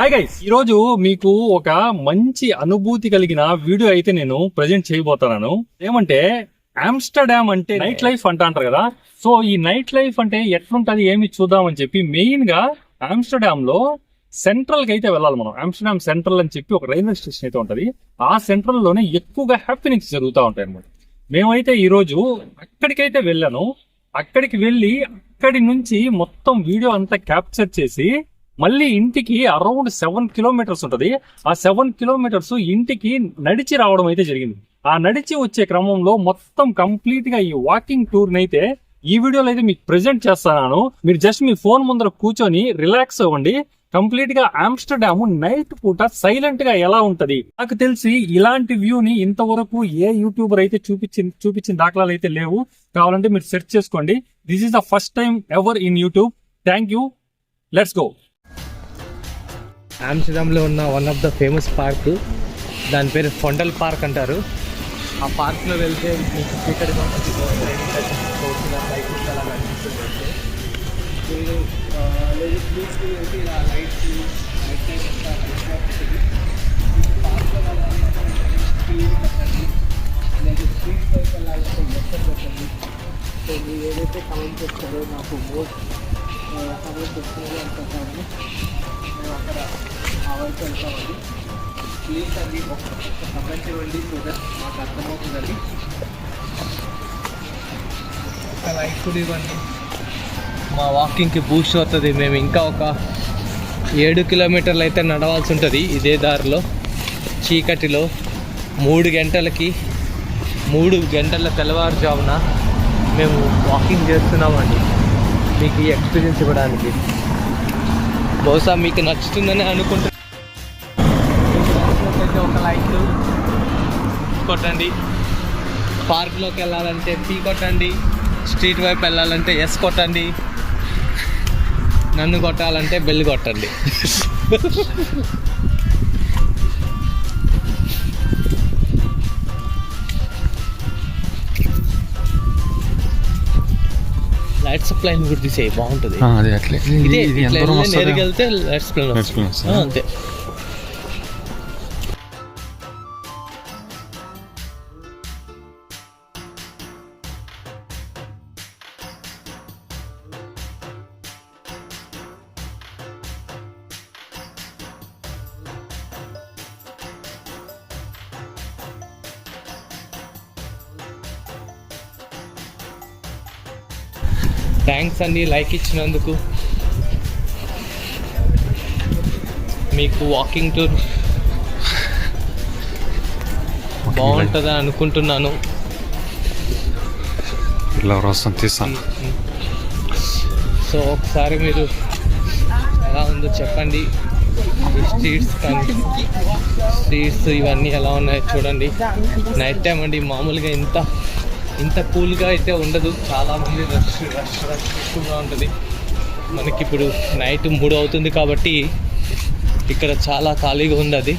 Hi guys, ఈ రోజు మీకు ఒక మంచి అనుభూతి కలిగిన వీడియో అయితే నేను ప్రజెంట్ చేయబోతున్నాను. ఏమంటే ఆమ్స్టర్డామ్ అంటే నైట్ లైఫ్ అంటారు కదా. సో ఈ నైట్ లైఫ్ అంటే ఎట్లుంటది ఏమి చూద్దామని చెప్పి మెయిన్ గా ఆమ్స్టర్డామ్ లో సెంట్రల్ కి అయితే వెళ్ళాలి మనం. ఆమ్స్టర్డామ్ సెంట్రల్ అని చెప్పి ఒక రైల్వే స్టేషన్ అయితే ఉంటది. ఆ సెంట్రల్ లోనే ఎక్కువగా హ్యాపీనింగ్స్ జరుగుతూ ఉంటాయి అన్నమాట. మేమైతే ఈ రోజు అక్కడికైతే వెళ్ళాను. అక్కడికి వెళ్ళి అక్కడి నుంచి మొత్తం వీడియో అంతా క్యాప్చర్ చేసి మళ్ళీ ఇంటికి అరౌండ్ 7 కిలోమీటర్స్ ఉంటది. ఆ 7 కిలోమీటర్స్ ఇంటికి నడిచి రావడం అయితే జరిగింది. ఆ నడిచి వచ్చే క్రమంలో మొత్తం కంప్లీట్ గా ఈ వాకింగ్ టూర్ అయితే ఈ వీడియోలో అయితే మీకు ప్రెజెంట్ చేస్తాను. మీరు జస్ట్ మీ ఫోన్ ముందర కూర్చొని రిలాక్స్ అవ్వండి. కంప్లీట్ గా ఆమ్స్టర్డామ్ నైట్ పూట సైలెంట్ గా ఎలా ఉంటది. నాకు తెలిసి ఇలాంటి వ్యూని ఇంతవరకు ఏ యూట్యూబర్ అయితే చూపించిన దాఖలాలు అయితే లేవు. కావాలంటే మీరు సెర్చ్ చేసుకోండి. This is the first time ever in YouTube. Thank you. Let's go. ఆమ్స్టర్డామ్లో ఉన్న one of the famous park, దాని పేరు ఫొండల్ పార్క్ అంటారు. ఆ పార్క్లో వెళ్తే మీకు చీకటిగా ఉంటుంది. ఇలా లైట్స్ పార్క్లో స్ట్రీట్ వైపు వెళ్ళాలంటే మొత్తం పెట్టండి. సో మీరు ఏదైతే కమెంట్ చేస్తారో నాకు మోస్ట్ కమెంట్ వస్తున్నది అనుకుంటాను. మేము అక్కడ ఆ వైపు వెళ్తామండి. ప్లీజ్ అండి ఒక కమెంట్ ఇవ్వండి, సో దట్ మాకు అర్థమవుతుందండి. ఒక లైక్ కూడా ఇవ్వండి, మా వాకింగ్కి బూస్ట్ అవుతుంది. మేము ఇంకా ఒక 7 కిలోమీటర్లు అయితే నడవాల్సి ఉంటుంది ఇదే దారిలో. చీకటిలో 3 గంటల తెల్లవారుజామున మేము వాకింగ్ చేస్తున్నామండి, మీకు ఈ ఎక్స్పీరియన్స్ ఇవ్వడానికి. బహుశా మీకు నచ్చుతుందని అనుకుంటున్నాను. ఒక లైక్ కొట్టండి. పార్క్లోకి వెళ్ళాలంటే పీ కొట్టండి. స్ట్రీట్ వైపు వెళ్ళాలంటే ఎస్ కొట్టండి. నన్ను కొట్టాలంటే బెల్ కొట్టండి. లైట్ సప్లై కూడా తీసే బాగుంటుంది. నేరుగా వెళ్తే లైట్ సప్లై అంతే. థ్యాంక్స్ అండి లైక్ ఇచ్చినందుకు. మీకు వాకింగ్ టూర్ బాగుంటుందని అనుకుంటున్నాను. సో ఒకసారి మీరు ఎలా ఉందో చెప్పండి. ఈ స్ట్రీట్స్ ఇవన్నీ ఎలా ఉన్నాయో చూడండి. నైట్ టైం అండి, మామూలుగా ఇంత కూల్గా అయితే ఉండదు. చాలామంది రష్ ఎక్కువగా ఉంటుంది. మనకి ఇప్పుడు నైట్ 3 అవుతుంది కాబట్టి ఇక్కడ చాలా ఖాళీగా ఉంది. అది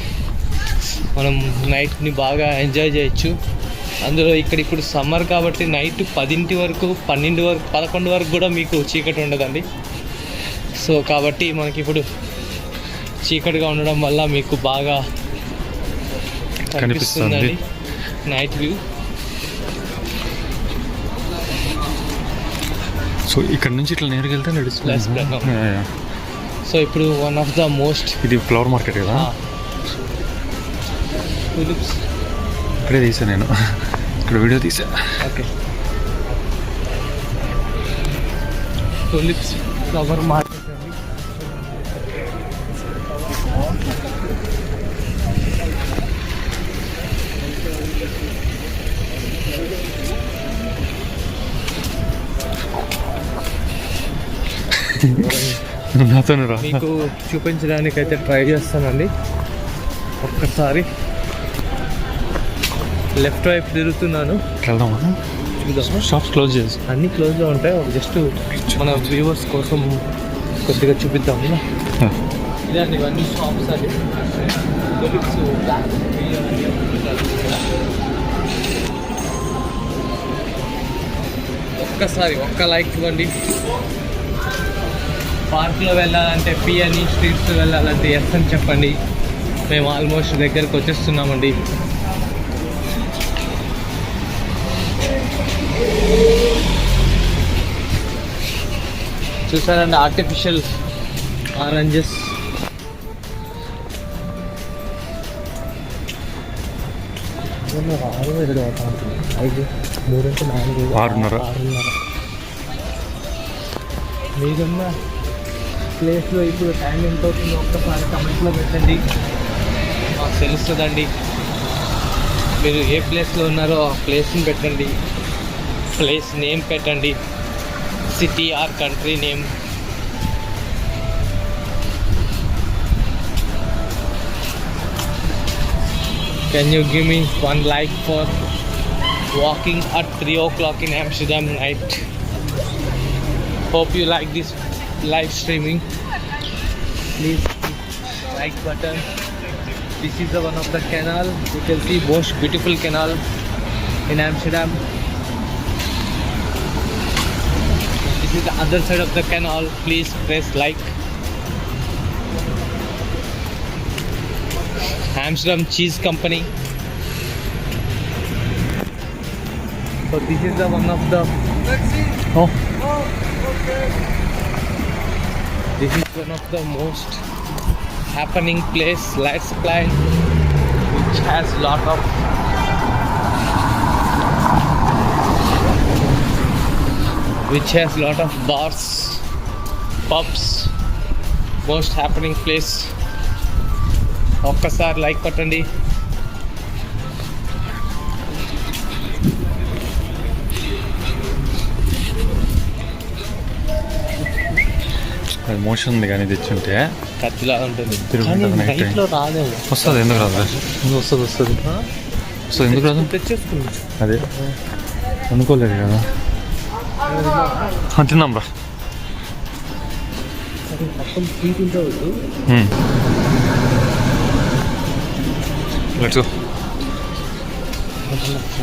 మనం నైట్ని బాగా ఎంజాయ్ చేయొచ్చు. అందులో ఇప్పుడు సమ్మర్ కాబట్టి నైట్ 10 వరకు 12 వరకు 11 వరకు కూడా మీకు చీకటి ఉండదండి. సో కాబట్టి మనకి ఇప్పుడు చీకటిగా ఉండడం వల్ల మీకు బాగా కనిపిస్తుంది నైట్ వ్యూ. సో ఇక్కడ నుంచి ఇట్లా నేరుగా వెళ్తే నడుస్తుంది. సో ఇప్పుడు వన్ ఆఫ్ ద మోస్ట్, ఇది ఫ్లవర్ మార్కెట్ కదా. టులిప్స్ ఇక్కడే తీసా నేను, ఇక్కడ వీడియో తీసా. ఓకే, టులిప్స్ ఫ్లవర్ మార్కెట్ అండి. మీకు చూపించడానికి అయితే ట్రై చేస్తానండి. ఒక్కసారి లెఫ్ట్ వైపు తిరుగుతున్నాను. చూద్దాం. షాప్స్ క్లోజ్ చేసి అన్నీ క్లోజ్లో ఉంటాయి. జస్ట్ మన వ్యూవర్స్ కోసం కొద్దిగా చూపిద్దాము. ఇదండి ఇవన్నీ షాప్స్ అది. ఒక్కసారి ఒక్క లైక్ ఇవ్వండి. పార్క్లో వెళ్ళాలంటే పి అని, స్ట్రీట్స్లో వెళ్ళాలంటే ఎస్ అని చెప్పండి. మేము ఆల్మోస్ట్ దగ్గరకు వచ్చేస్తున్నామండి. చూసారండి ఆర్టిఫిషియల్ ఆరెంజెస్. ఆరున్నర. మీరున్న ప్లేస్లో ఇప్పుడు టైం ఎంత అవుతుందో ఒక్కసారి కమెంట్లో పెట్టండి, మాకు తెలుస్తుందండి. మీరు ఏ ప్లేస్లో ఉన్నారో ఆ ప్లేస్ని పెట్టండి, ప్లేస్ నేమ్ పెట్టండి, city or country name. Can you give me 1 like for walking at 3 o'clock in Amsterdam night? Hope you like this live streaming. Please like button. This is the one of the canal. You can see most beautiful canal in Amsterdam. This is the other side of the canal. Please press like. Amsterdam Cheese Company. So this is the one of the this is one of the most happening place, light supply, which has lot of bars, pubs, most happening place. ఒక్కసారి like కొట్టండి. అది motion ఉంది కానీ తెచ్చుంటే కత్తిలా ఉంటుంది. తిరుగుతుంది night time. నైట్లో రాదేమో. వస్తుంది, ఎందుకు రాదు? వస్తుంది వస్తుంది, ఎందుకు రాదు? తెచ్చేసుకుంది. అదే అనుకోలేదు కదా. తిందాం రా. మొత్తం స్వీట్ ఉంటుంది. Let's go.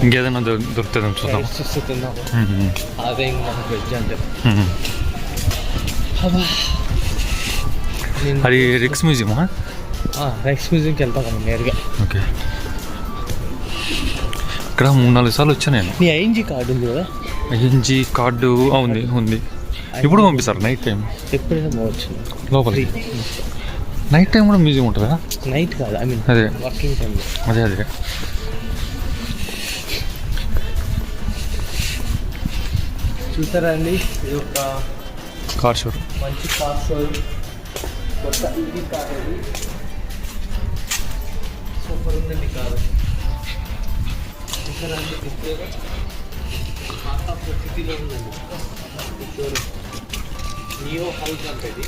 ఇంకేదైనా దొరుకుతుందో చూద్దాం. తిందాం. అదే ఇంకా మనకు వెజ్ అంటే. అది రిక్స్ మ్యూజియమా? రైక్స్ మ్యూజియంకి వెళ్తాం మనం నేరుగా. ఓకే. ఇక్కడ 3-4 సార్లు వచ్చా నేను. నీ ఐఎన్జీ కార్డు ఉంది కదా? ఐఎన్జీ కార్డు ఉంది. ఇప్పుడు పంపిస్తారు నైట్ టైం. ఎప్పుడైనా పోవచ్చు లోపలికి. నైట్ టైం కూడా మ్యూజియం ఉంటుందా? నైట్ కాదు, ఐ మీన్ అదే వర్కింగ్ టైం. అదే చూసారా అండి, ఇది ఒక కార్ షోర్, మంచి కార్ షోర్. కొత్త ఇది కార్, ఇది సూపర్ ఉందండి కారు. చూసారా అండి, డిస్ప్లేలో సిటీలో ఉందండి షోరూమ్. నియో హౌస్ అంటే ఇది.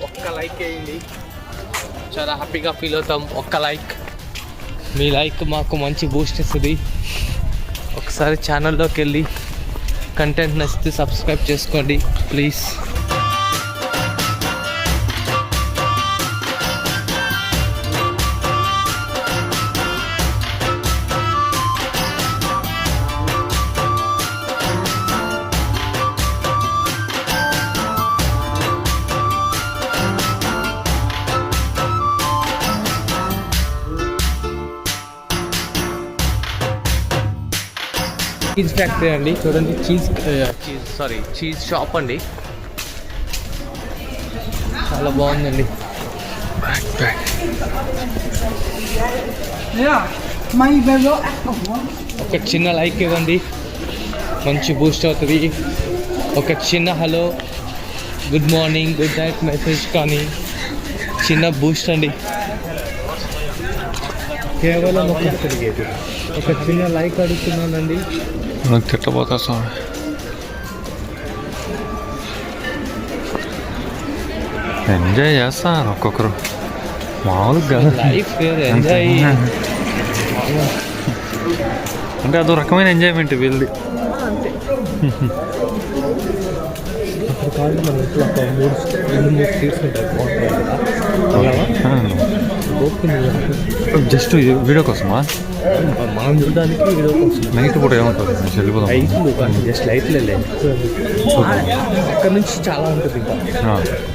ఒక్క లైక్ వేయండి, చాలా హ్యాపీగా ఫీల్ అవుతాం. ఒక్క లైక్, మీ లైక్ మాకు మంచి బూస్ట్ ఇస్తుంది. ఒకసారి ఛానల్లోకి వెళ్ళి కంటెంట్ నచ్చితే సబ్స్క్రైబ్ చేసుకోండి ప్లీజ్. చీజ్ ఫ్యాక్టరీ అండి, చూడండి. చీజ్ షాప్ అండి, చాలా బాగుందండి. ఒక చిన్న లైక్ ఇవ్వండి, మంచి బూస్ట్ అవుతుంది. ఒక చిన్న hello, good morning, good night message కానీ చిన్న బూస్ట్ అండి. కేవలం ఒక చిన్న లైక్ అడుగుతున్నానండి. తిట్టబోతా స్వామి. ఎంజాయ్ చేస్తారు ఒక్కొక్కరు మామూలుగా కాదు. Life enjoy. అంటే అదో రకమైన ఎంజాయ్మెంట్ వీళ్ళది. అక్కడ కావాలి మన ఇంట్లో ఒక 3 సీట్స్ ఉంటాయి జస్ట్ వీడియో కోసమా? మనం చూడడానికి వీడియో కోసం. నైట్ పూట ఏముంటుంది? వెళ్ళిపోదాం. లైట్లు జస్ట్ లైట్లే అక్కడ నుంచి చాలా ఉంటుంది ఇంకా.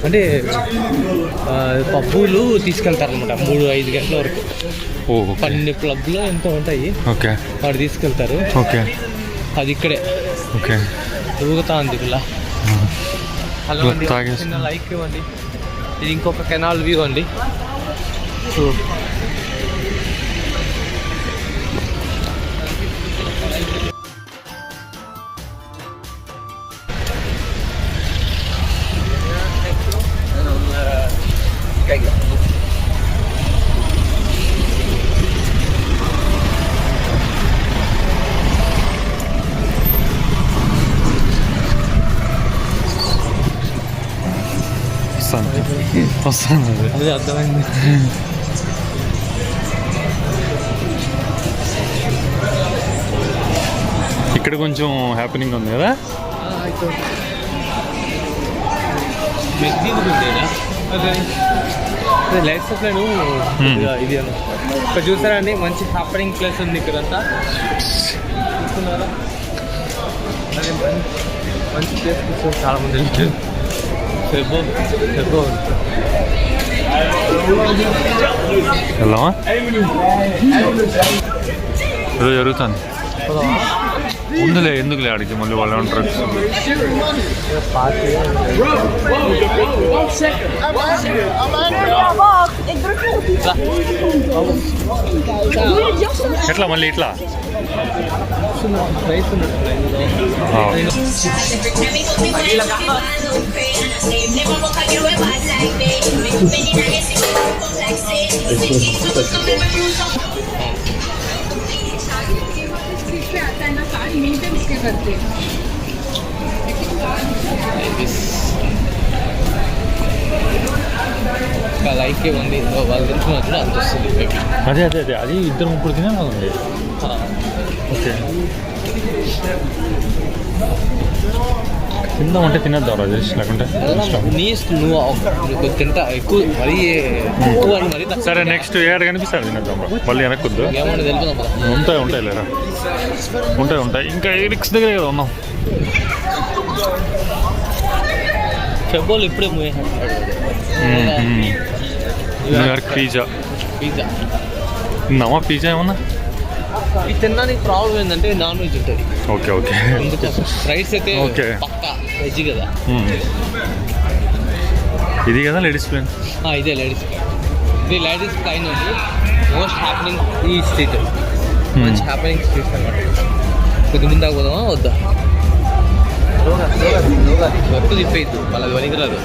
అంటే పబ్బులు తీసుకెళ్తారు అనమాట 3-5 గంటల వరకు. 12 క్లబ్లో ఎంతో ఉంటాయి. ఓకే, వాడు తీసుకెళ్తారు. ఓకే, అది ఇక్కడే. ఓకే, ఊగుతా ఉంది ఇలా. హలో అండి, తాగేసి. చిన్న లైక్ ఇవ్వండి. ఇది ఇంకొక కెనాల్ వ్యూ అండి. సో వస్తాను అది. అదే అర్థమైంది. ఇక్కడ కొంచెం హ్యాపెనింగ్ ఉంది కదా. లైట్ సప్లై ఇది అన్న ఇక్కడ చూసారా అండి, మంచి హ్యాపెనింగ్ ప్లేస్ ఉంది ఇక్కడంతా. చూస్తున్నారా, అదే మంచి ప్లేస్ కూర్చొని చాలా మంది వెళ్తారు. వెళ్దామా? ఏదో జరుగుతుంది. ఉందిలే, ఎందుకులే అడిగి మళ్ళీ వాళ్ళు ఉంటారు. ఎట్లా మళ్ళీ ఇట్లా లైక్ ఇవ్వండి, వాళ్ళు తింటున్నట్లు అంత వస్తుంది. అదే అదే అదే అది 2-3 తినాలి ఉంది. ఓకే, తిందామంటే తినేద్దాం రాజేష్, లేకుంటే నువ్వు తింటా ఎక్కువ మరీ ఎక్కువ మరీ. సరే, నెక్స్ట్ ఏడు కనిపిస్తాడు తినేద్దాం రా. మళ్ళీ వెనక్కొద్దు. ఏమన్నా తెలుపుదాం. ఉంటాయి లేరా, ఉంటాయి. ఇంకా ఎయిడిక్స్ దగ్గర కదా ఉన్నాం. ఫెబ్బోలు ఇప్పుడే న్యూయార్క్ పిజ్జా తిన్నామా? పిజ్జా ఏమన్నా ఇది తినడానికి ప్రాబ్లం ఏంటంటే నాన్ వెజ్ ఉంటుంది. Okay, okay. రైస్ అయితే ఓకే, పక్కా వెజ్ కదా. ఇది కదా లేడీస్ ప్లేన్. ఇదే లేడీస్, ఇది లేడీస్ ప్లైన్ ఉంది. మోస్ట్ హ్యాపెనింగ్ ఈ స్ట్రీట్, మంచి హ్యాపెనింగ్ స్ట్రీట్స్ అనమాట. కొద్ది ముందాక పోదామా వద్దా? వర్క్ తిప్పేయద్దు, వాళ్ళది వనికిరాదు.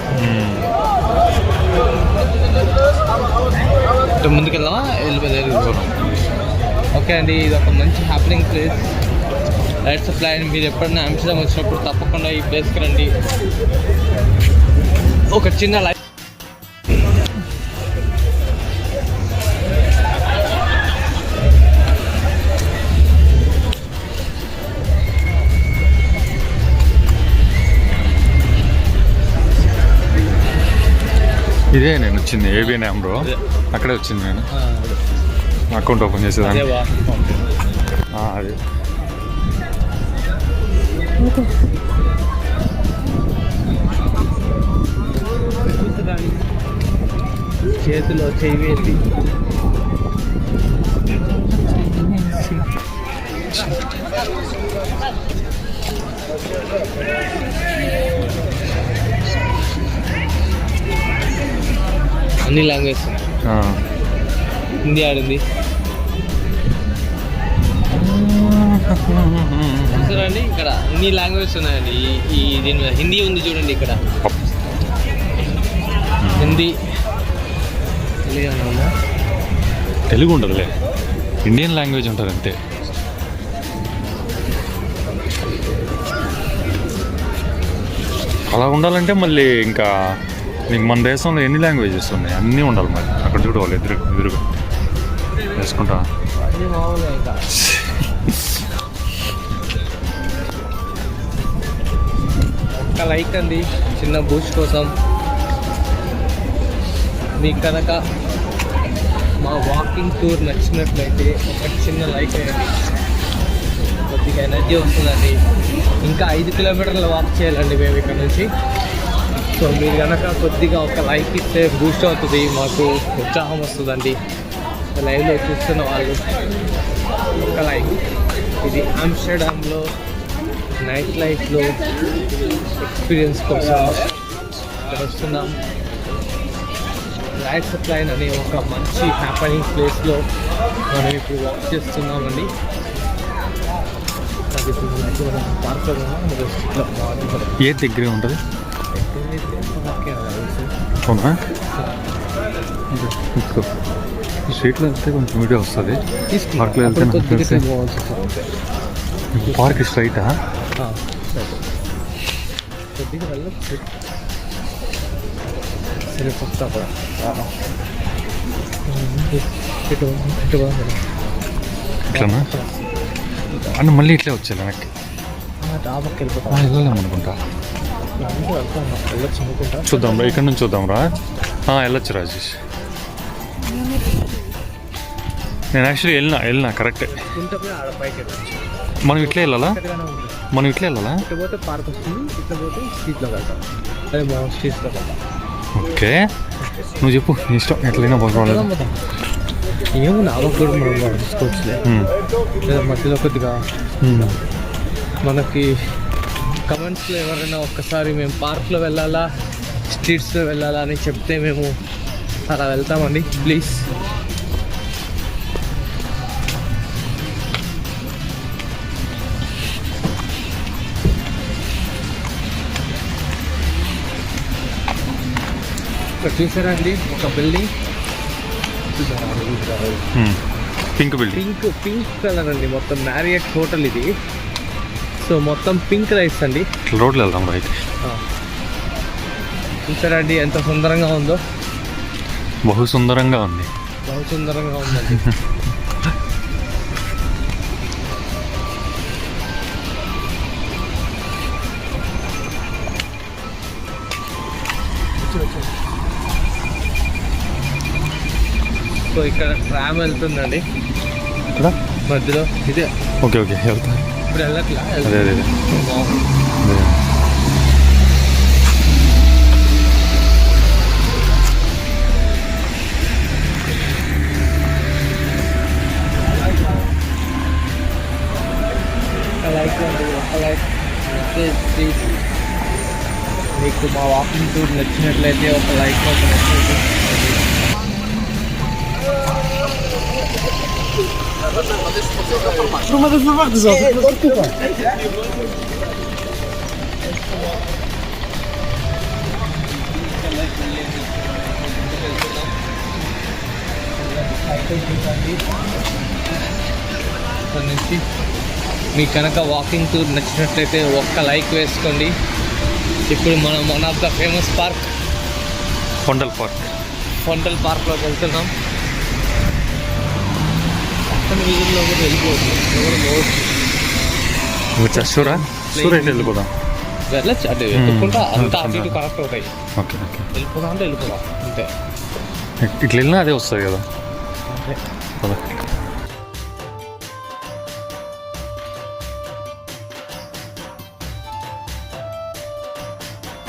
ముందుకెళ్దామా? వెళ్ళిపోతాం. ఓకే అండి, ఇది ఒక మంచి happening place. Lights off line. మీరు ఎప్పుడైనా ఆమ్స్టర్డామ్ వచ్చినప్పుడు తప్పకుండా ఈ ప్లేస్కి రండి. ఒక చిన్న లైఫ్. ఇదే నేను వచ్చింది ఏబిఎన్ బ్రో, అక్కడే వచ్చింది నేను అకౌంట్ ఓపెన్ చేసేదాన్ని. అది చేతిలో చేయి వేసి అన్ని లాంగ్వేజ్. హిందీ ఆడింది చూసారండి, ఇక్కడ అన్ని లాంగ్వేజెస్ ఉన్నాయండి. ఈ దీని మీద హిందీ ఉంది చూడండి. ఇక్కడ హిందీ, తెలుగు ఉండదులే, ఇండియన్ లాంగ్వేజ్ ఉంటుంది అంతే. అలా ఉండాలంటే మళ్ళీ ఇంకా నీకు మన దేశంలో ఎన్ని లాంగ్వేజెస్ ఉన్నాయి, అన్నీ ఉండాలి మరి. అక్కడ చూడవాలి ఎదురుగా వేసుకుంటా. అది మామూలుగా ఇంకా ఒక్క లైక్ అండి చిన్న బూస్ట్ కోసం. మీకు కనుక మా వాకింగ్ టూర్ నచ్చినట్లయితే ఒక చిన్న లైక్ అయ్యండి, కొద్దిగా ఎనర్జీ వస్తుందండి. ఇంకా 5 కిలోమీటర్ల వాక్ చేయాలండి మేము ఇక్కడ నుంచి. సో మీరు కనుక కొద్దిగా ఒక లైక్ ఇస్తే బూస్ట్ అవుతుంది, మాకు ఉత్సాహం వస్తుందండి. లైవ్లో చూస్తున్న వాళ్ళు ఒక లైక్. ఇది ఆమ్స్టర్డామ్లో నైట్ లైఫ్లో ఎక్స్పీరియన్స్ కోసం ఇక్కడ వస్తున్నాం. లైట్ సప్లైన్ అనే ఒక మంచి హ్యాపనింగ్ ప్లేస్లో మనం ఇప్పుడు వాక్ చేస్తున్నామండి. అది ఇప్పుడు మనం పార్క్లో మార్నింగ్ ఏ దగ్గరే ఉంటుంది. అవునా, స్ట్రీట్లో వెళ్తే కొంచెం వీడియో వస్తుంది, పార్క్లో వెళ్తే పార్క్ స్ట్రైటా. కొద్దిగా వెళ్ళచ్చు సరే పక్కా కూడా ఇట్లనా అన్న, మళ్ళీ ఇట్లే వచ్చేది వెనక్కి. డాబాకి వెళ్ళిపోతాం, వెళ్ళలేము అనుకుంటా. వెళ్ళొచ్చు అనుకుంటా. చూద్దాం రా, ఇక్కడ నుంచి చూద్దాం రా. వెళ్ళొచ్చు రాజేష్. నేను యాక్చువల్లీ వెళ్ళినా కరెక్టే. మనం ఇట్లా వెళ్ళాలా, ఇట్లా పోతే పార్క్ వస్తుంది, ఇట్లా పోతే స్ట్రీట్లో వెళ్తాం. అదే మా స్ట్రీట్లో వెళ్తాం. ఓకే, నువ్వు చెప్పు, నీ ఇష్టం, ఎట్లయినా పర్వాలేదు. ఏముంది ఆవకు కూడా మనం తీసుకోవచ్చులే. లేదా మధ్యలో కొద్దిగా మనకి కమెంట్స్లో ఎవరైనా ఒక్కసారి మేము పార్క్లో వెళ్ళాలా స్ట్రీట్స్లో వెళ్ళాలా అని చెప్తే మేము అలా వెళ్తామండి ప్లీజ్. ఇక్కడ చూసారా అండి ఒక building, pink building, pink colour అండి. మొత్తం మ్యారియట్ హోటల్ ఇది. సో మొత్తం పింక్ లైట్స్ అండి. రోడ్లు వెళ్దాం రైట్. చూసారా అండి ఎంత సుందరంగా ఉందో. బహు సుందరంగా ఉంది, బహు సుందరంగా ఉందండి. సో ఇక్కడ ట్రామ్ వెళ్తుందండి ఇక్కడ మధ్యలో. ఇదే ఓకే వెళ్తా. ఇప్పుడు వెళ్ళట్లా. అదే మీకు మా వాకింగ్ టూర్ నచ్చినట్లయితే ఒక లైక్ ఒక మెసేజ్. నుంచి మీకు కనుక వాకింగ్ టూర్ నచ్చినట్లయితే ఒక్క లైక్ వేసుకోండి. ఇప్పుడు మనం one of the famous park Vondel పార్క్లోకి వెళ్తున్నాం. పక్కన వీధుల్లో కూడా వెళ్ళిపోదాం. వెళ్ళచ్చు అంటే వెతుక్కుంటా అంతా అటు ఇటు కనెక్ట్ అవుతాయి. ఓకే వెళ్ళిపోదాం అంటే వెళ్ళిపోదాం అంతే. ఇట్లా వెళ్ళినా అదే వస్తుంది కదా.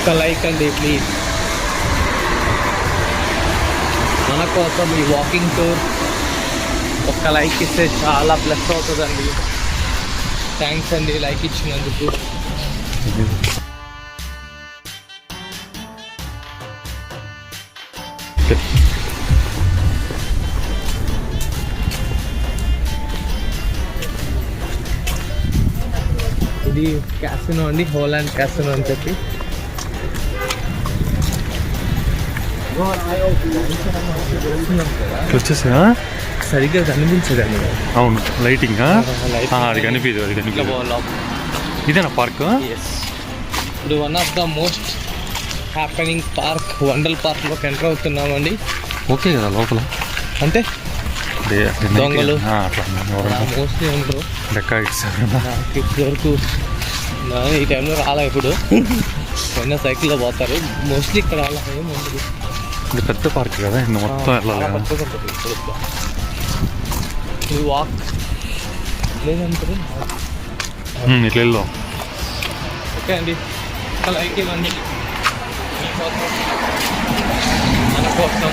ఒక లైక్ అండి ప్లీజ్. మన కోసం ఈ వాకింగ్ టూర్ ఒక్క లైక్ ఇస్తే చాలా ప్లస్ అవుతుందండి. థ్యాంక్స్ అండి లైక్ ఇచ్చినందుకు. ఇది క్యాసినో అండి, హోలాండ్ క్యాసినో అని చెప్పి. వచ్చేసా సరిగ్గా కనిపించదండి. అవును, లైటింగ్ అది కనిపించదు. ఇదేనా పార్క్? ఇప్పుడు one of the most happening park Vondel పార్క్లోకి ఎంటర్ అవుతున్నామండి. ఓకే కదా లోపల అంటే దొంగలు అట్లా మోస్ట్లీ ఉండరు. డెక్కా ఇచ్చారు. నాకు ఇప్పటి వరకు ఈ టైంలో రాలే, ఇప్పుడు పైన సైకిల్లో పోతారు మోస్ట్లీ. ఇక్కడ అలా ఏం ఉండదు, ఇది పెద్ద పార్క్ కదా, ఇది మొత్తం వెళ్ళాలి కదా. పెద్దగా ఉంటుంది. ఇది వాక్ లేదంటారు. ఇట్లా వెళ్దాం. ఓకే అండి, అలా అయితే ఇవ్వండి మన కోసం.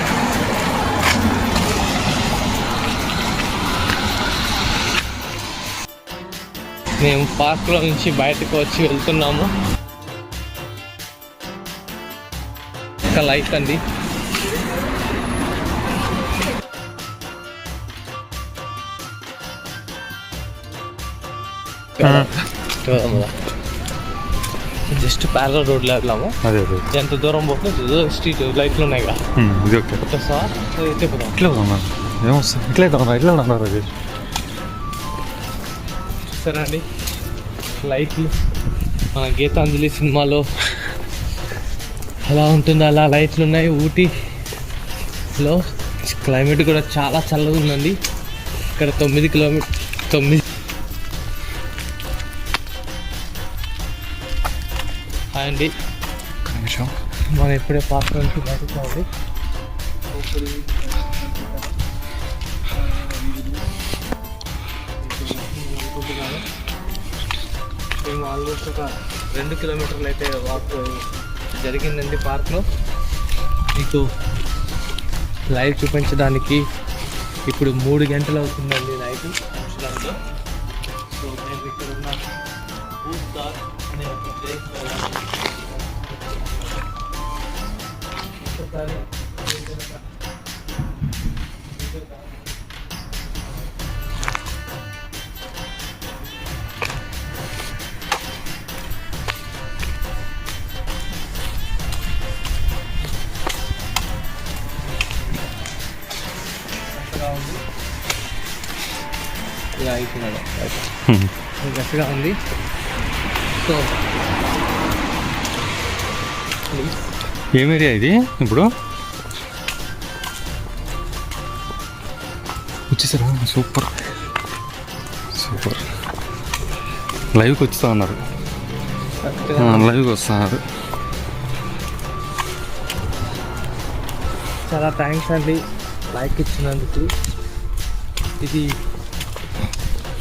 మేము పార్క్లో నుంచి బయటకు వచ్చి వెళ్తున్నాము. ఒక లైక్ అండి. జస్ట్ ప్యారల్ రోడ్లో వెళ్ళాము. అదే ఎంత దూరం పోతే స్ట్రీట్ లైట్లు ఉన్నాయి కదా. ఇది ఓకే. సార్ అయితే ఇట్లా ఉన్నారు, ఏమొస్తుంది ఇట్లా ఇట్లా ఉన్నారు. అది చూస్తారా అండి లైట్లు, మన గీతాంజలి సినిమాలో అలా ఉంటుంది, అలా లైట్లు ఉన్నాయి. ఊటీలో క్లైమేట్ కూడా చాలా చల్లగా ఉందండి. ఇక్కడ 9 కిలోమీటర్ 9. హాయ్ అండి, నిమిషం మనం ఇప్పుడే పార్క్ నుంచి బయటకు రావాలి. మేము ఆల్మోస్ట్ ఒక 2 కిలోమీటర్లు అయితే వాక్ జరిగిందండి పార్క్లో. మీకు లైవ్ చూపించడానికి ఇప్పుడు 3 గంటలు అవుతుందండి నైట్ చూడడంతో. సో నేను ఇక్కడ ఉన్న భూతార్ అనే ఒక ప్లేస్లో ఒకసారి ఇలా అయిపోయినాడు గట్టిగా ఉంది. So please. ఏం ఏరియా ఇది? ఇప్పుడు వచ్చేసారా? Super super. లైవ్కి వచ్చుతా ఉన్నారు, లైవ్కి వస్తున్నారు. చాలా థ్యాంక్స్ అండి లైక్ ఇచ్చినందుకు. ఇది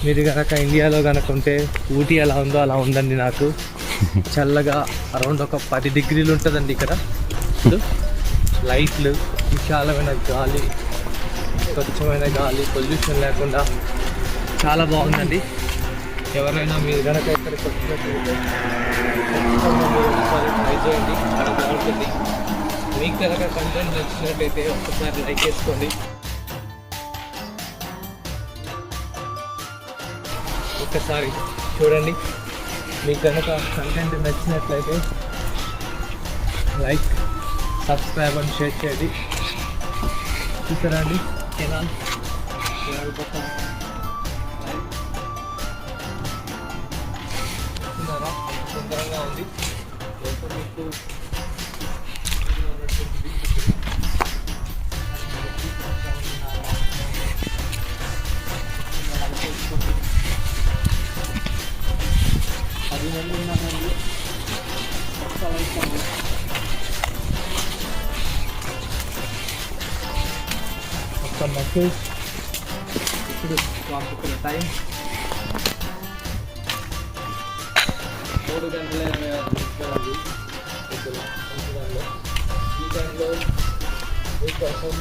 మీరు కనుక ఇండియాలో కనుక ఉంటే ఊటీ ఎలా ఉందో అలా ఉందండి. నాకు చల్లగా అరౌండ్ ఒక 10 డిగ్రీలు ఉంటుందండి ఇక్కడ. లైట్లు, విశాలమైన గాలి, స్వచ్ఛమైన గాలి, పొల్యూషన్ లేకుండా చాలా బాగుందండి. ఎవరైనా మీరు కనుక ఇక్కడికి వచ్చినట్లయితే ట్రై చేయండి, చాలా బాగుంటుంది. మీకు కనుక కంటెంట్ నచ్చినట్లయితే ఒక్కసారి లైక్ చేసుకోండి. ఒక్కసారి చూడండి. మీకు కనుక కంటెంట్ నచ్చినట్లయితే లైక్, సబ్స్క్రైబ్ అండ్ షేర్ చేయండి. చూసారా అండి కెనాల్ సుందరంగా ఉంది. మీకు ఒక్క మెసేజ్. ఇప్పుడు మాకు ఇక్కడ టైం 3:26 ఈ టైంలో మీకోసం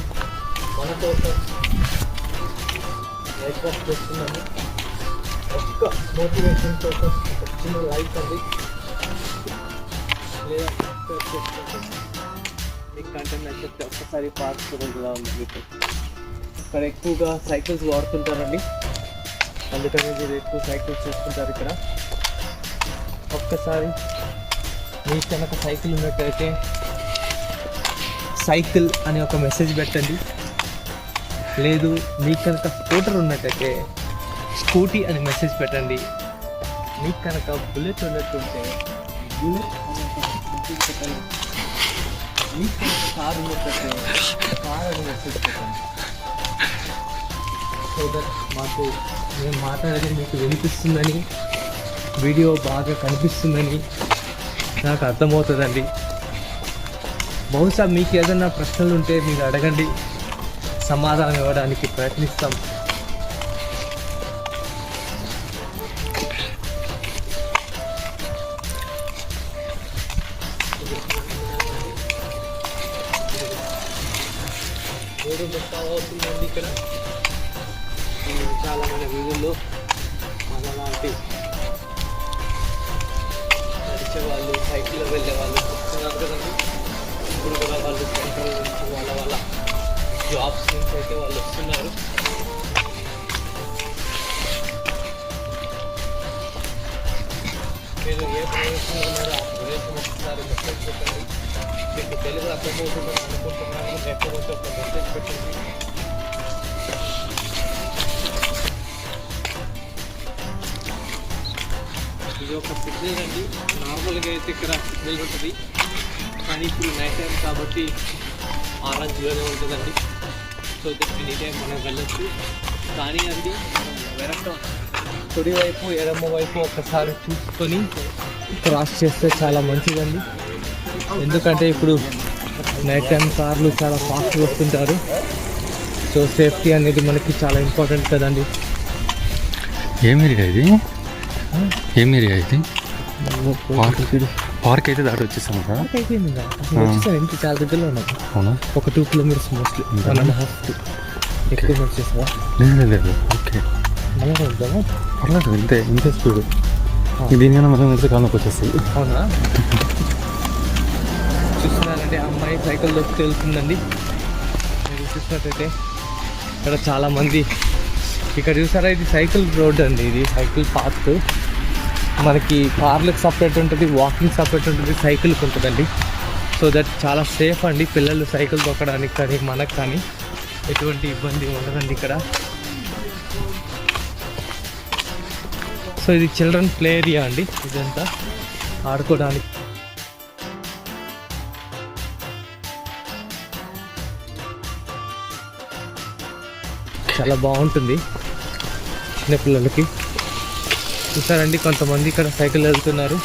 మన కోసం బ్రేక్ఫాస్ట్ చేస్తున్నాము. ఒక్క మోటివేషన్ కోసం ఒక చిన్న లైక్ అండి, లేదా మీకు కంటెంట్ నచ్చితే ఒక్కసారి పార్క్ చూడండిలా ఉంది. మీకు ఇక్కడ ఎక్కువగా సైకిల్స్ వాడుతుంటారండి, అందుకని మీరు ఎక్కువ సైకిల్స్ చేసుకుంటారు ఇక్కడ. ఒక్కసారి మీకు కనుక సైకిల్ ఉన్నట్టయితే సైకిల్ అని ఒక మెసేజ్ పెట్టండి. లేదు మీకు కనుక స్కూటర్ ఉన్నట్టయితే స్కూటీ అని మెసేజ్ పెట్టండి. మీకు కనుక బుల్లెట్ ఉన్నట్టుంటే బుల్లెట్ అని ఒక మెసేజ్ పెట్టండి. కారు సో దట్ మాకు మేము మాట్లాడేది మీకు వినిపిస్తుందని, వీడియో బాగా కనిపిస్తుందని నాకు అర్థమవుతుందండి. బహుశా మీకు ఏదైనా ప్రశ్నలు ఉంటే మీరు అడగండి, సమాధానం ఇవ్వడానికి ప్రయత్నిస్తాం. అవుతుందండి ఇక్కడ చాలా మన వీధుల్లో మనలాంటి నడిచే వాళ్ళు, సైకిల్లో వెళ్ళే వాళ్ళు వస్తున్నారు కదండి. ఇప్పుడు కూడా వాళ్ళు సెంట్రల్ నుంచి వాళ్ళ జాబ్స్ నుంచి అయితే వాళ్ళు వస్తున్నారు. మీరు ఏ ప్రదేశంలో ఉన్నారో ఆ ప్రదేశం ఒకసారి మెసేజ్ పెట్టండి. మీకు తెలుగు అర్థమవుతుందని అనుకుంటున్నాను, లేకపోతే ఒక మెసేజ్ పెట్టండి. ఇది ఒక సిగ్నల్ అండి. నార్మల్గా అయితే ఇక్కడ సిగ్నల్ ఉంటుంది, కానీ ఇప్పుడు నైట్ టైం కాబట్టి ఆరెంజ్లోనే ఉంటుందండి. సో ఎనీ టైం మనం వెళ్ళచ్చు. కానీ అండి వెనక కుడి వైపు ఎడమ వైపు ఒకసారి చూసుకొని క్రాస్ చేస్తే చాలా మంచిదండి. ఎందుకంటే ఇప్పుడు నైట్ టైం కార్లు చాలా ఫాస్ట్గా వస్తుంటారు. సో సేఫ్టీ అనేది మనకి చాలా ఇంపార్టెంట్ కదండి. ఏం ఏరియా ఇది? ఏం ఏరియా ఇది? పార్క్ అయితే దాటి వచ్చేసాము కదా. ఇంటి చాలా దగ్గరలో ఉన్నాం. అవునా? ఒక 2 కిలోమీటర్స్ మోస్ట్లీ, 1.5 ఎక్కువ వచ్చేసా. లేదు ఓకే మళ్ళీ వెళ్దామా? పర్లేదు, ఇంతే స్పీడ్. దీనికన్నా మనం వెళ్తే కాలంలోకి వచ్చేస్తాయి. అవునా? చూస్తున్నారంటే అమ్మాయి సైకిల్ దొరికి వెళ్తుందండి. మీరు చూసినట్టయితే ఇక్కడ చాలామంది ఇక్కడ చూసారా, ఇది సైకిల్ రోడ్ అండి, ఇది సైకిల్ పాత్. మనకి కార్లకు సపరేట్ ఉంటుంది, వాకింగ్ సపరేట్ ఉంటుంది, సైకిల్కి ఉంటుందండి. సో దట్ చాలా సేఫ్ అండి. పిల్లలు సైకిల్ తొక్కడానికి కానీ మనకు కానీ ఎటువంటి ఇబ్బంది ఉండదండి ఇక్కడ. సో ఇది చిల్డ్రన్ ప్లే ఏరియా అండి, ఇదంతా ఆడుకోవడానికి. చాలా బాగుంటుంది చిన్నపిల్లలకి. చూసారండి కొంతమంది ఇక్కడ సైకిల్ వెళ్తున్నారు.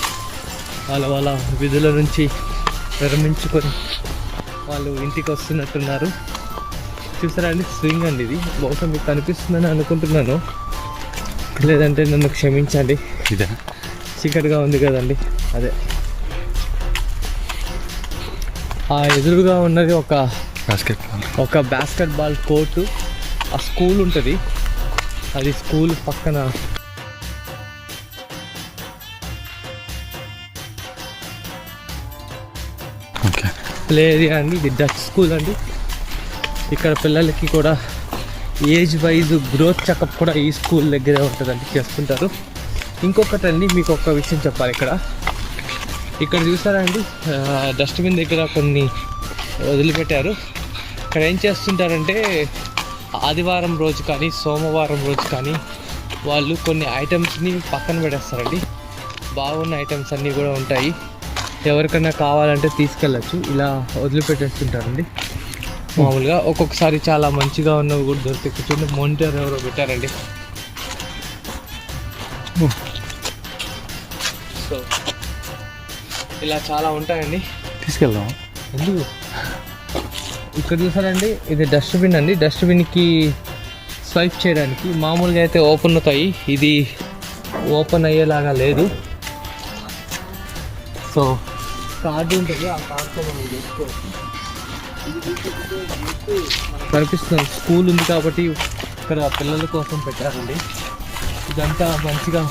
వాళ్ళ విధుల నుంచి విరమించుకొని వాళ్ళు ఇంటికి వస్తున్నట్టున్నారు. చూసారండి స్వింగ్ అండి, ఇది బహుశా మీకు కనిపిస్తుందని అనుకుంటున్నాను, లేదంటే నన్ను క్షమించండి. ఇదే చీకటిగా ఉంది కదండి, అదే. ఆ ఎదురుగా ఉన్నది ఒక బాస్కెట్ బాల్ కోర్టు. ఆ స్కూల్ ఉంటుంది, అది స్కూల్ పక్కన ప్లే ఏరియా అండి. ఇది డచ్ స్కూల్ అండి. ఇక్కడ పిల్లలకి కూడా ఏజ్ వైజ్ గ్రోత్ చెకప్ కూడా ఈ స్కూల్ దగ్గరే ఉంటుందండి, చేస్తుంటారు. ఇంకొకటి అండి, మీకు ఒక విషయం చెప్పాలి. ఇక్కడ చూసారా అండి, డస్ట్బిన్ దగ్గర కొన్ని వదిలిపెట్టారు. ఇక్కడ ఏం చేస్తుంటారంటే ఆదివారం రోజు కానీ సోమవారం రోజు కానీ వాళ్ళు కొన్ని ఐటమ్స్ని పక్కన పెట్టేస్తారండి. బాగున్న ఐటమ్స్ అన్నీ కూడా ఉంటాయి, ఎవరికైనా కావాలంటే తీసుకెళ్ళచ్చు. ఇలా వదిలిపెట్టేస్తుంటారండి. మామూలుగా ఒక్కొక్కసారి చాలా మంచిగా ఉన్నవి కూడా దొరికే. కూర్చొని మోనిటర్ ఎవరో పెట్టారండి. సో ఇలా చాలా ఉంటాయండి, తీసుకెళ్దాం. ఎందుకు? ఇక్కడ చూసారండి, ఇది డస్ట్బిన్ అండి. డస్ట్బిన్కి స్వైప్ చేయడానికి మామూలుగా అయితే ఓపెన్ అవుతాయి, ఇది ఓపెన్ అయ్యేలాగా లేదు. సో కార్డు ఉంటుంది, ఆ కార్డుతో మనం చేసుకోవచ్చు. కనిపిస్తుంది స్కూల్ ఉంది కాబట్టి ఇక్కడ పిల్లల కోసం పెట్టారండి. ఇదంతా మంచిగా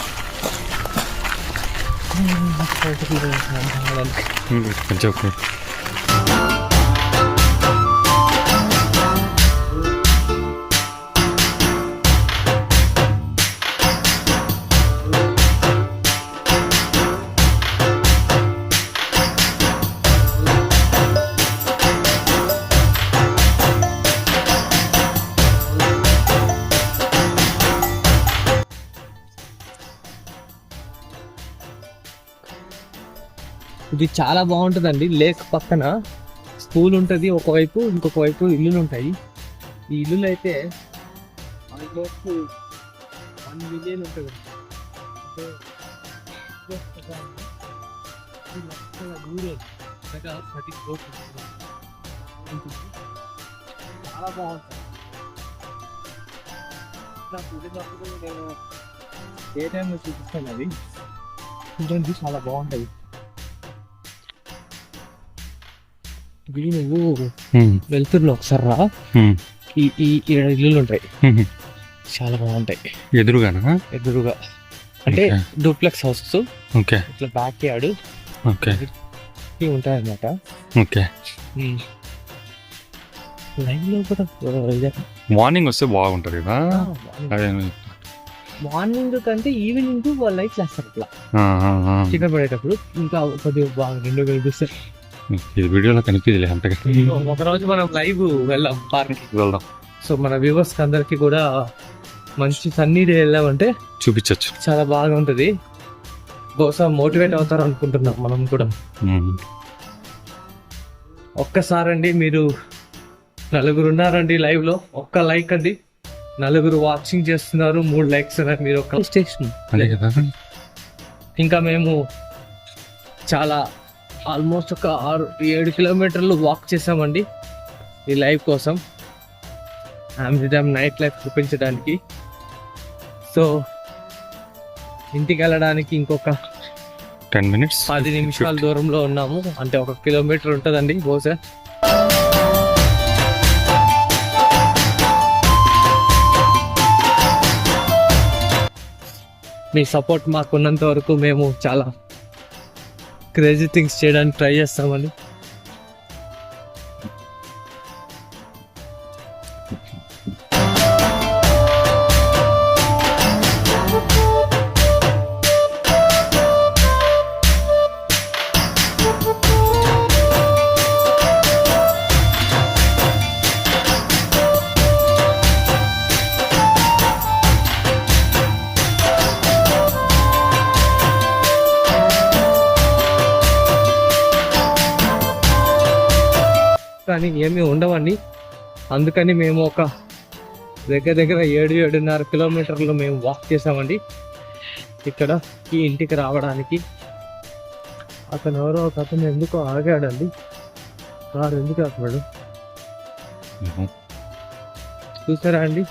ఇది చాలా బాగుంటుందండి. లేక్ పక్కన స్కూల్ ఉంటుంది ఒకవైపు, ఇంకొక వైపు ఇల్లులు ఉంటాయి. ఈ ఇల్లులు అయితే ఆల్మోస్ట్ 1 మిలియన్ ఉంటుంది. అంటే చాలా బాగుంటుంది. నేను ఏ టైంలో చూపిస్తాను అది చూడండి, చాలా బాగుంటుంది. నువ్వు వెళ్తున్నా ఒకసారి రా, ఈ ఇల్లులు ఉంటాయి, చాలా బాగుంటాయి. ఎదురుగానా? ఎదురుగా అంటే డూప్లెక్స్ హౌసెస్, ఓకే ఇట్లా బ్యాక్ యార్డ్ ఓకే ఉంటాయి అన్నమాట. ఓకే. లైవ్ లో కూడా మార్నింగ్ వస్తే బాగుంటుంది కదా. అదే మార్నింగ్ కంటే ఈవినింగ్ వాళ్ళు లైట్లు వేస్తారు ఇట్లా చికెన్ పడేటప్పుడు, ఇంకా కొద్దిగా బాగా రెండు కనిపిస్తారు. ఇది వీడియోలో కనిపించలే అంతగా. ఒకరోజు మనం లైవ్ వెళ్ళాం పార్క్, వెళ్దాం. సో మన వ్యూవర్స్ అందరికి కూడా మంచి సన్నీ డే వెళ్ళామంటే చూపించచ్చు. చాలా బాగా ఉంటది. బహుశా మోటివేట్ అవుతారు అనుకుంటున్నాం మనం కూడా. ఒక్కసారండి మీరు నలుగురు ఉన్నారండి లైవ్ లో, ఒక్క లైక్ అండి. నలుగురు వాచింగ్ చేస్తున్నారు, 3 లైక్స్ అన్నారు. మీరు ఒక స్టేషన్ అదే కదా. ఇంకా మేము చాలా ఆల్మోస్ట్ ఒక 6-7 కిలోమీటర్లు వాక్ చేసామండి ఈ లైవ్ కోసం, ఆమ్స్టర్డామ్ నైట్ లైఫ్ చూపించడానికి. సో ఇంటికి వెళ్ళడానికి ఇంకొక 10 minutes 10 నిమిషాల దూరంలో ఉన్నాము. అంటే 1 కిలోమీటర్ ఉంటుందండి బహుశా. మీ సపోర్ట్ మాకున్నంత వరకు మేము చాలా క్రేజీ థింగ్స్ చేయడానికి ట్రై చేస్తామండి. కానీ ఏమీ ఉండవండి. అందుకని మేము ఒక దగ్గర 7-7.5 కిలోమీటర్లు మేము వాక్ చేసామండి ఇక్కడ ఈ ఇంటికి రావడానికి. అతను ఎవరో ఒక అతను ఎందుకో ఆగాడండి, కారు ఎందుకు ఆగాడు చూసారా అండి.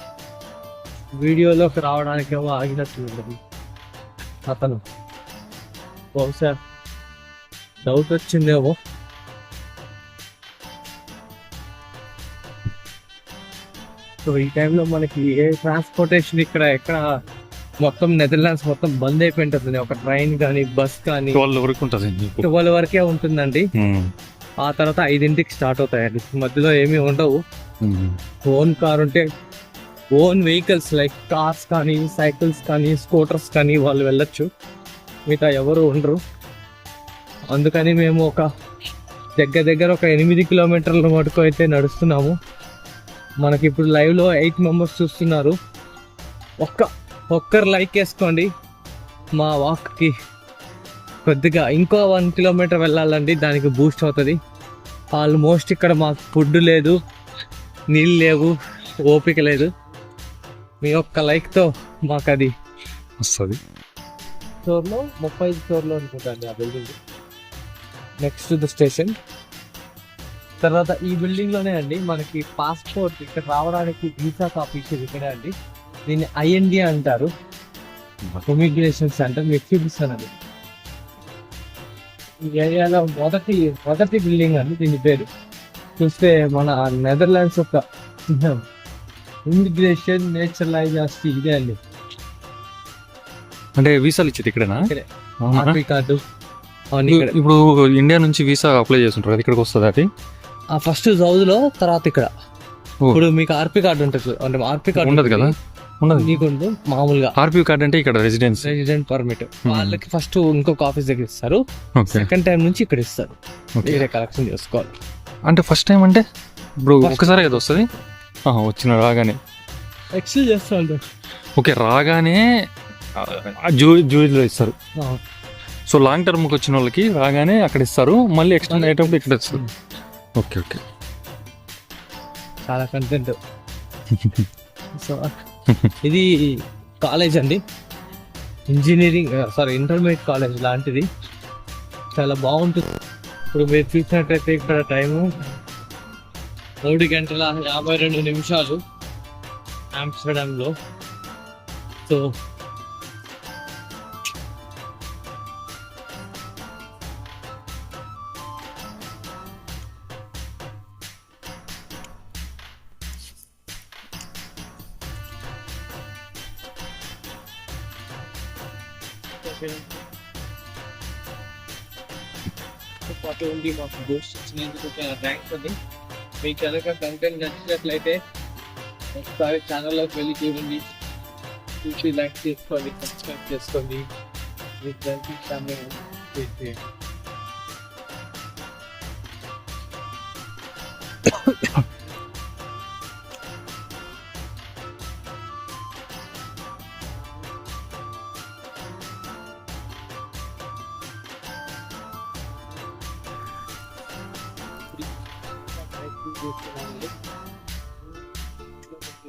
వీడియోలోకి రావడానికి ఏమో ఆగినట్టు ఉండదు అతను. బహుశా డౌట్ వచ్చిందేమో. సో ఈ టైంలో మనకి ఏ ట్రాన్స్పోర్టేషన్ ఇక్కడ ఎక్కడ మొత్తం నెదర్లాండ్స్ మొత్తం బంద్ అయిపోయి ఉంటుంది. ఒక ట్రైన్ కానీ బస్ కానీ 12 వరకు ఉంటుంది. 12 వరకే ఉంటుందండి. ఆ తర్వాత 5ంటికి స్టార్ట్ అవుతాయండి. మధ్యలో ఏమీ ఉండవు. ఓన్ కార్ ఉంటే ఓన్ వెహికల్స్ లైక్ కార్స్ కానీ సైకిల్స్ కానీ స్కూటర్స్ కానీ వాళ్ళు వెళ్ళొచ్చు, మిగతా ఎవరు ఉండరు. అందుకని మేము ఒక దగ్గర ఒక 8 కిలోమీటర్ల మటుకు అయితే నడుస్తున్నాము. మనకి ఇప్పుడు లైవ్ లో 8 మెంబర్స్ చూస్తున్నారు. ఒక్కరు లైక్ వేసుకోండి. మా వాక్ కి కొద్దిగా ఇంకో 1 కిలోమీటర్ వెళ్ళాలండి, దానికి బూస్ట్ అవుతుంది. ఆల్మోస్ట్ ఇక్కడ మాకు ఫుడ్ లేదు, నీళ్ళు లేవు, ఓపిక లేదు. మీ ఒక్క లైక్ తో మాకు అది వస్తుంది. ఫ్లోర్లో 35 ఫ్లోర్లో అనుకుంటాండి ఆ బిల్డింగ్, నెక్స్ట్ ద స్టేషన్. తర్వాత ఈ బిల్డింగ్ లోనే అండి మనకి పాస్పోర్ట్ ఇక్కడ రావడానికి వీసా ఆఫీస్ ఇక్కడే అండి. దీన్ని IND అంటారు, ఇమిగ్రేషన్ సెంటర్. మీకు చూపిస్తాను అది. ఈ ఏరియాలో మొదటి బిల్డింగ్ అండి దీని పేరు. చూస్తే మన నెదర్లాండ్స్ యొక్క ఇమిగ్రేషన్ నేచురలైజేషన్ ఇదే అండి. అంటే వీసాలు ఇచ్చేది ఇక్కడేనా? ఇక్కడే ఆర్పీ కార్డు. ఇప్పుడు ఇండియా నుంచి వీసా అప్లై చేస్తుంటారు కదా, ఇక్కడికి వస్తుంది అది? ఫస్ట్ సౌద్ లో, తర్వాత ఇక్కడ. ఇప్పుడు మీకు ఆర్పీ కార్డు ఉంటుంది, అంటే ఆర్పీ కార్డు ఉండదు కదా? ఉండదు. నీకుండు మామూలుగా ఆర్పీ కార్డ్ అంటే ఇక్కడ రెసిడెంట్ పర్మిట్. వాళ్ళకి ఫస్ట్ ఇంకొక ఆఫీస్ దగ్గర ఇస్తారు, సెకండ్ టైం నుంచి ఇక్కడ ఇస్తారు. వేరే కలెక్షన్ చేసుకోవాలి. అంటే ఫస్ట్ టైం అంటే ఇప్పుడు ఒకసారి ఏదో వస్తుంది వచ్చిన రాగానే ఎక్స్చేంజ్ చేస్తా ఉంటారు. ఓకే, రాగానే జూలో ఇస్తారు. సో లాంగ్ టర్మ్కి వచ్చిన వాళ్ళకి రాగానే అక్కడ ఇస్తారు, మళ్ళీ ఎక్స్టెండ్ అయ్యేటప్పుడు ఇక్కడ ఇస్తారు. Okay okay. చాలా కంటెంట్. సో ఇది కాలేజ్ అండి, ఇంజనీరింగ్ ఇంటర్మీడియట్ కాలేజ్ లాంటిది. చాలా బాగుంటుంది. ఇప్పుడు మీరు చూసినట్టయితే ఇక్కడ టైము 3:52 ఆమ్స్టర్డామ్లో. సో పాటు ఉంది మాకు బూస్ట్ ఇచ్చినందుకు చాలా థ్యాంక్స్ అండి. మీకు కనుక కంటెంట్ నచ్చినట్లయితే ఒకసారి ఛానల్లోకి వెళ్ళి చూడండి, చూసి లైక్ చేసుకోండి, సబ్స్క్రైబ్ చేసుకోండి, మీ ఫ్రెండ్స్కి ఫ్యామిలీ చేయండి.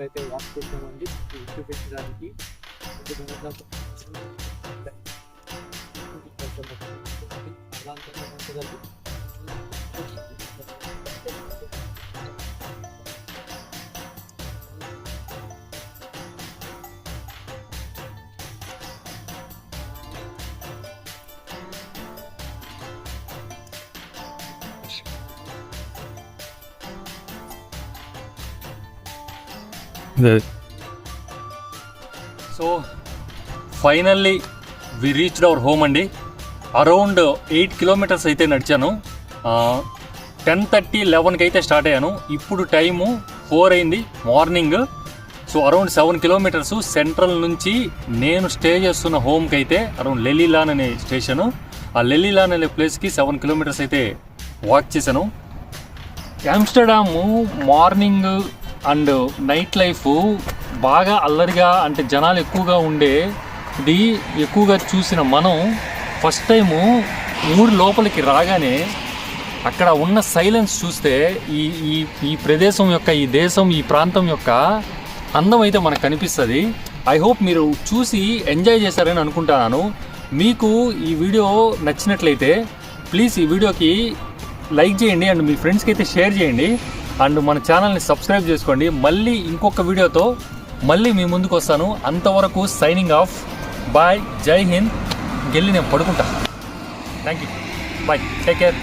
అయితే వాక్ చేసామండి చూపించడానికి. So finally we reached our home అండి. అరౌండ్ 8 కిలోమీటర్స్ అయితే నడిచాను. 10:30, 11కి అయితే స్టార్ట్ అయ్యాను. ఇప్పుడు టైము 4 అయింది morning. So around 7 kilometres central నుంచి నేను స్టే చేస్తున్న హోమ్కి అయితే అరౌండ్ లెలీలాన్ అనే స్టేషను. ఆ లెలీలాన్ అనే ప్లేస్కి 7 కిలోమీటర్స్ అయితే వాక్ చేశాను. ఆమ్స్టర్డాము మార్నింగ్ అండ్ నైట్ లైఫ్ బాగా అల్లరిగా, అంటే జనాలు ఎక్కువగా ఉండేది ఎక్కువగా చూసిన మనం ఫస్ట్ టైము ఊరి లోపలికి రాగానే అక్కడ ఉన్న సైలెన్స్ చూస్తే ఈ ఈ ఈ ప్రదేశం యొక్క, ఈ దేశం, ఈ ప్రాంతం యొక్క అందం అయితే మనకు కనిపిస్తుంది. ఐ హోప్ మీరు చూసి ఎంజాయ్ చేశారని అనుకుంటున్నాను. మీకు ఈ వీడియో నచ్చినట్లయితే ప్లీజ్ ఈ వీడియోకి లైక్ చేయండి అండ్ మీ ఫ్రెండ్స్కి అయితే షేర్ చేయండి అండ్ మన ఛానల్ని సబ్స్క్రైబ్ చేసుకోండి. మళ్ళీ ఇంకొక వీడియోతో మళ్ళీ మీ ముందుకు వస్తాను. అంతవరకు సైనింగ్ ఆఫ్. బాయ్, జై హింద్. గెల్లి నేను పడుకుంటా. Thank you, bye, take care.